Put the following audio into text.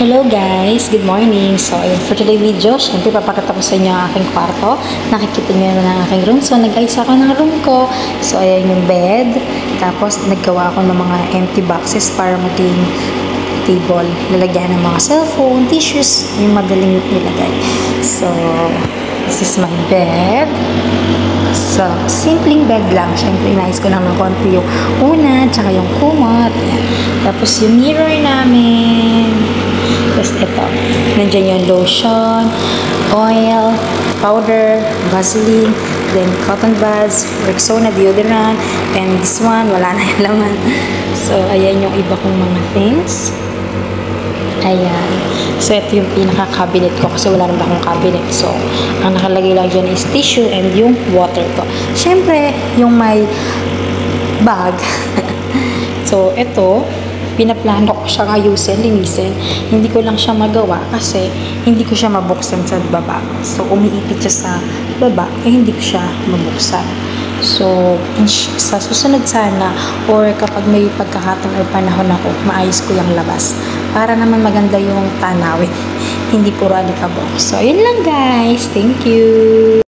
Hello guys! Good morning! So, ayun, for today's video, syempre papakita ko sa inyo ang aking kwarto. Nakikita nyo na ang aking room. So, nag-ayos ako ng room ko. So, ayan yung bed. Tapos, naggawa ako ng mga empty boxes para maging table. Lalagyan ng mga cellphone, tissues, yung madaling nilagay. So, this is my bed. So, simpleng bed lang. Siyempre, inayos ko lang ng konti yung una, tsaka yung kumot. Ayan. Tapos, yung mirror namin. Tapos, ito. Nandiyan yung lotion, oil, powder, Vaseline, then cotton buds, Rexona deodorant, and this one, wala na yung laman. So, ayan yung iba kong mga things. Ayan. So, ito yung pinaka-cabinet ko kasi wala naman akong cabinet. So, ang nakalagay lang dyan is tissue and yung water ko. Siyempre, yung may bag. So, ito, pinaplano ko siyang ayusin, linisin. Hindi ko lang siya magawa kasi hindi ko siya mabuksan sa baba. So, umiipit siya sa baba kaya hindi ko siya mabuksan. So, sa susunod sana or kapag may pagkakataon or panahon ako, maayos ko yung labas. Para naman maganda yung tanawin. Hindi puro alikabok. So, yun lang guys. Thank you!